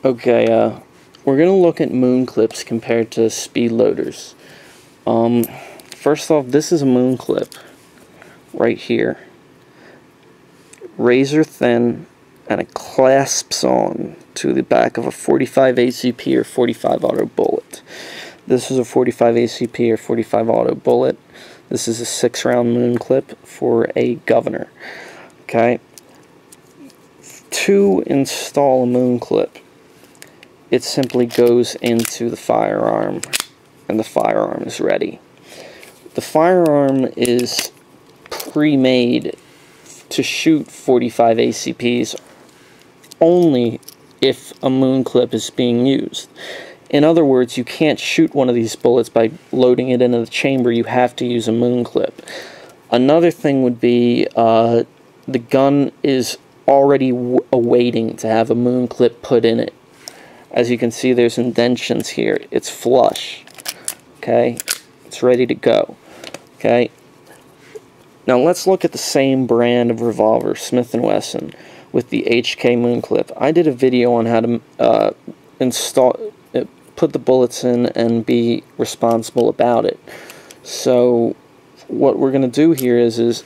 Okay, we're gonna look at moonclips compared to speedloaders. First off, this is a moonclip right here. Razor thin, and it clasps on to the back of a 45 ACP or 45 auto bullet. This is a 45 ACP or 45 auto bullet. This is a 6-round moonclip for a governor. Okay. To install a moonclip, it simply goes into the firearm, and the firearm is ready. The firearm is pre-made to shoot 45 ACPs only if a moonclip is being used. In other words, you can't shoot one of these bullets by loading it into the chamber. You have to use a moonclip. Another thing would be the gun is already awaiting to have a moonclip put in it. As you can see, there's indentions here. It's flush. Okay? It's ready to go. Okay? Now let's look at the same brand of revolver, Smith & Wesson, with the HK moonclip. I did a video on how to put the bullets in and be responsible about it. So what we're going to do here is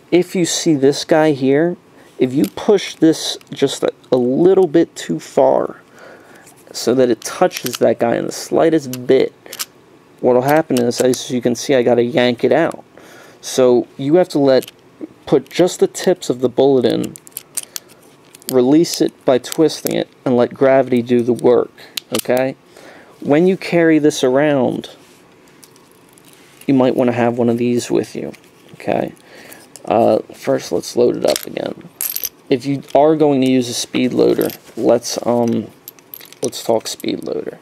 if you see this guy here, if you push this just a little bit too far so that it touches that guy in the slightest bit, what will happen is, as you can see, I got to yank it out. So you have to put just the tips of the bullet in, release it by twisting it, and let gravity do the work. Okay? When you carry this around, you might want to have one of these with you. Okay? First, let's load it up again. If you are going to use a Speedloader, let's talk Speedloader.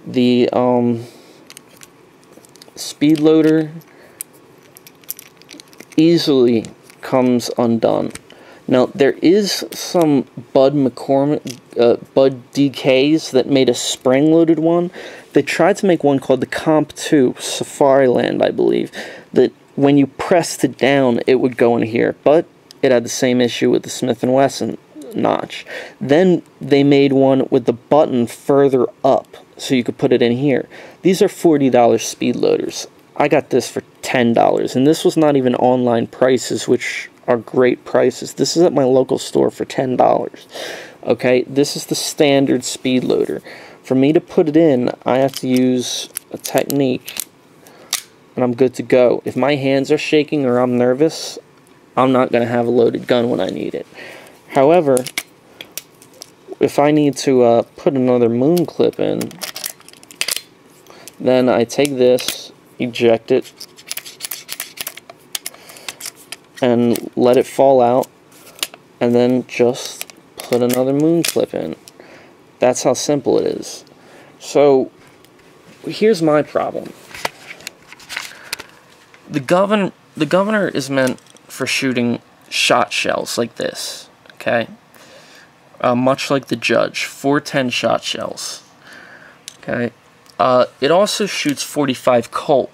The Speedloader easily comes undone. Now, there is some Bud DKs that made a spring-loaded one. They tried to make one called the Comp 2, Safariland, I believe, that when you pressed it down, it would go in here, but it had the same issue with the Smith & Wesson notch. Then they made one with the button further up, so you could put it in here. These are $40 Speedloaders. I got this for $10, and this was not even online prices, which are great prices. This is at my local store for $10. Okay, this is the standard Speedloader. For me to put it in, I have to use a technique, and I'm good to go. If my hands are shaking or I'm nervous, I'm not going to have a loaded gun when I need it. However, if I need to put another moonclip in, then I take this, eject it, and let it fall out, and then just put another moonclip in. That's how simple it is. So, here's my problem. The governor is meant for shooting shot shells like this, okay? Much like the Judge, 410 shot shells, okay? It also shoots 45 Colt.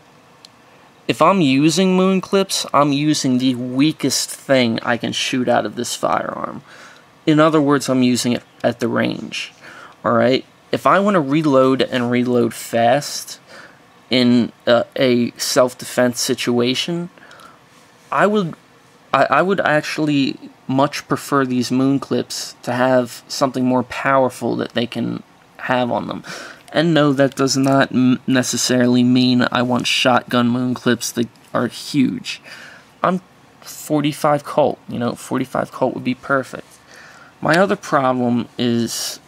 If I'm using moonclips, I'm using the weakest thing I can shoot out of this firearm. In other words, I'm using it at the range, alright? If I want to reload and reload fast in a self-defense situation, I would actually much prefer these moonclips to have something more powerful that they can have on them. And no, that does not necessarily mean I want shotgun moonclips that are huge. I'm 45 Colt, 45 Colt would be perfect. My other problem is,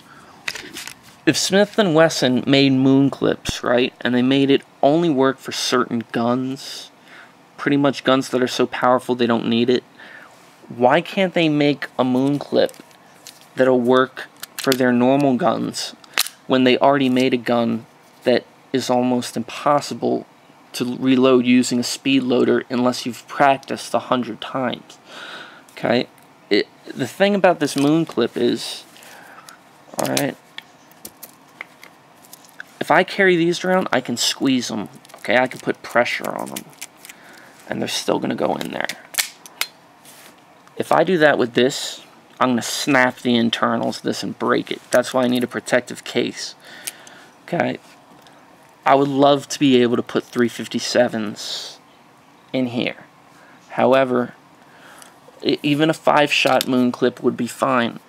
if Smith & Wesson made moonclips, right, and they made it only work for certain guns, pretty much guns that are so powerful they don't need it, why can't they make a moonclip that'll work for their normal guns when they already made a gun that is almost impossible to reload using a Speedloader unless you've practiced 100 times? Okay? The thing about this moonclip is, alright, if I carry these around, I can squeeze them. Okay, I can put pressure on them, and they're still going to go in there. If I do that with this, I'm going to snap the internals of this and break it. That's why I need a protective case. Okay. I would love to be able to put 357s in here. However, even a 5-shot moon clip would be fine.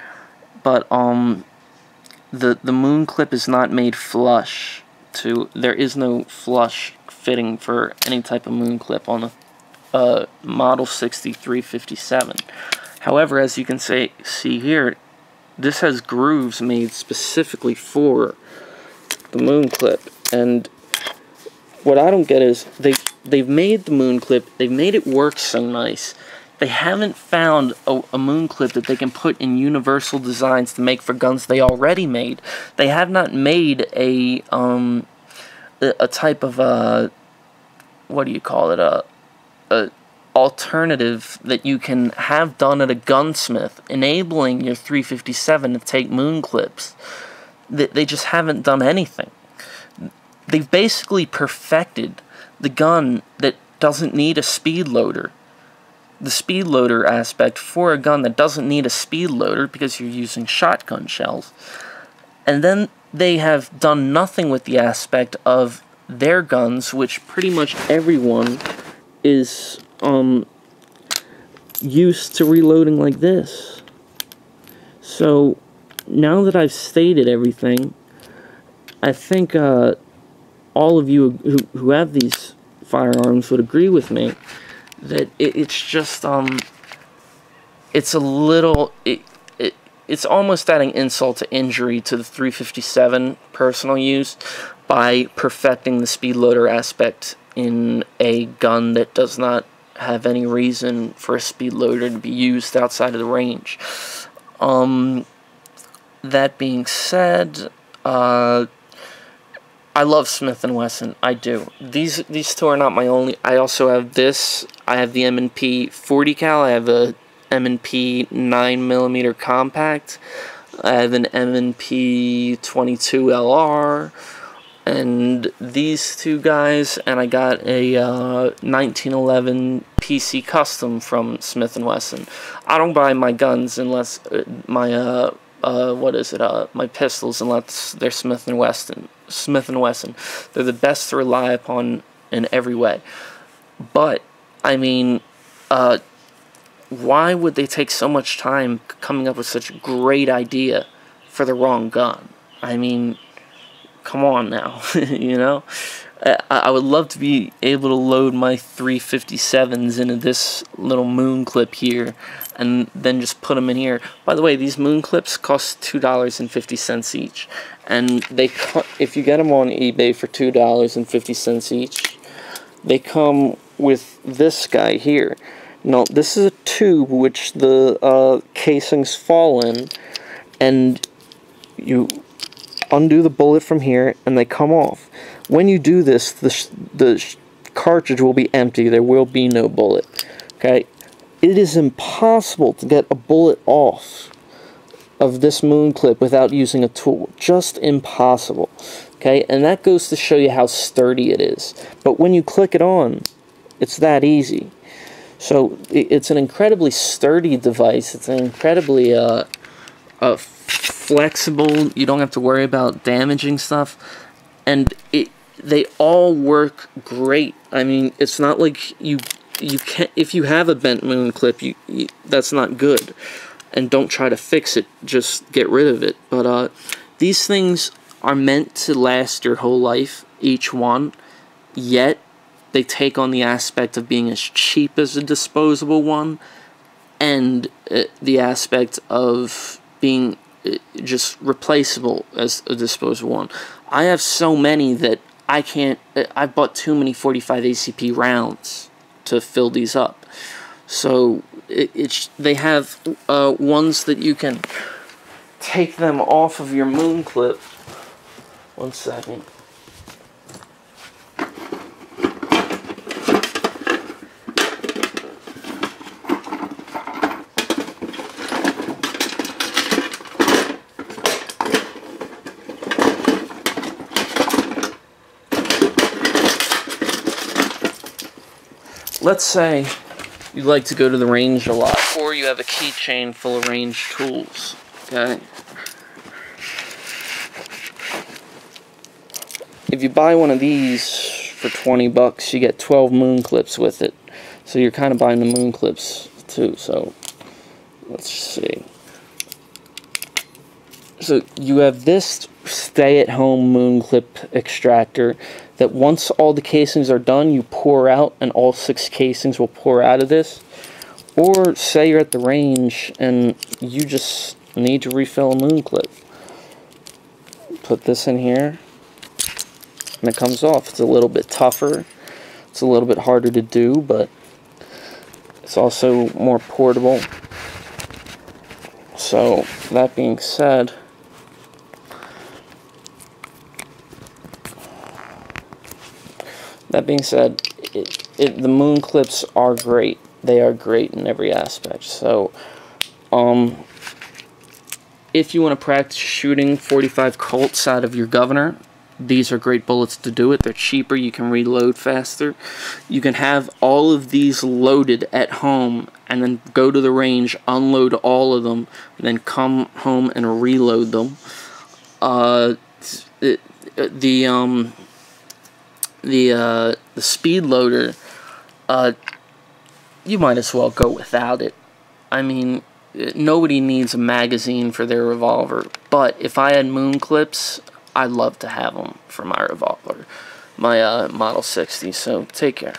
But the moon clip is not made flush to. There is no flush fitting for any type of moon clip on the Model 6357. However, as you can see here, this has grooves made specifically for the moon clip. And what I don't get is they've made the moon clip, they've made it work so nice. They haven't found a moon clip that they can put in universal designs to make for guns they already made. They have not made a type of what do you call it, a alternative that you can have done at a gunsmith, enabling your 357 to take moon clips. They just haven't done anything. They've basically perfected the gun that doesn't need a speed loader. The speed loader aspect for a gun that doesn't need a speed loader because you're using shotgun shells. And then they have done nothing with the aspect of their guns, which pretty much everyone is used to reloading like this. So now that I've stated everything, I think all of you who have these firearms would agree with me that it's just it's a little it's almost adding insult to injury to the 357 personal use by perfecting the speed loader aspect in a gun that does not have any reason for a speed loader to be used outside of the range. That being said, I love Smith & Wesson. I do. These two are not my only. I also have this. I have the M&P 40 cal. I have a M&P 9mm compact. I have an M&P 22 LR. And these two guys. And I got a 1911 PC Custom from Smith & Wesson. I don't buy my guns unless my my pistols unless they're Smith & Wesson. They're the best to rely upon in every way. But, I mean, why would they take so much time coming up with such a great idea for the wrong gun? I mean, come on now, you know? I would love to be able to load my 357s into this little moon clip here and then just put them in here. By the way, these moon clips cost $2.50 each. And they if you get them on eBay for $2.50 each, they come with this guy here. Now, this is a tube which the casings fall in, and you undo the bullet from here, and they come off. When you do this, the cartridge will be empty. There will be no bullet. Okay? It is impossible to get a bullet off of this moon clip without using a tool. Just impossible. Okay? And that goes to show you how sturdy it is. But when you click it on, it's that easy. So it's an incredibly sturdy device. It's an incredibly flexible. You don't have to worry about damaging stuff. And they all work great. I mean, it's not like you can't. If you have a bent moon clip, that's not good. And don't try to fix it. Just get rid of it. But these things are meant to last your whole life, each one. Yet they take on the aspect of being as cheap as a disposable one, and the aspect of being just replaceable as a disposable one. I have so many that I can't. I've bought too many 45 ACP rounds to fill these up. So they have ones that you can take them off of your moon clip. One second. Let's say you like to go to the range a lot, or or you have a keychain full of range tools. Okay. If you buy one of these for 20 bucks, you get 12 moon clips with it. So you're kind of buying the moon clips too. So let's see. So you have this stay-at-home moon clip extractor that once all the casings are done, you pour out, and all 6 casings will pour out of this. Or say you're at the range and you just need to refill a moon clip. Put this in here, and it comes off. It's a little bit tougher. It's a little bit harder to do, but it's also more portable. So, that being said, the moon clips are great. They are great in every aspect. So, if you want to practice shooting 45 Colts out of your governor, these are great bullets to do it. They're cheaper. You can reload faster. You can have all of these loaded at home and then go to the range, unload all of them, and then come home and reload them. The Speedloader, you might as well go without it. I mean, nobody needs a magazine for their revolver, but if I had moon clips, I'd love to have them for my revolver, my Model 60. So take care.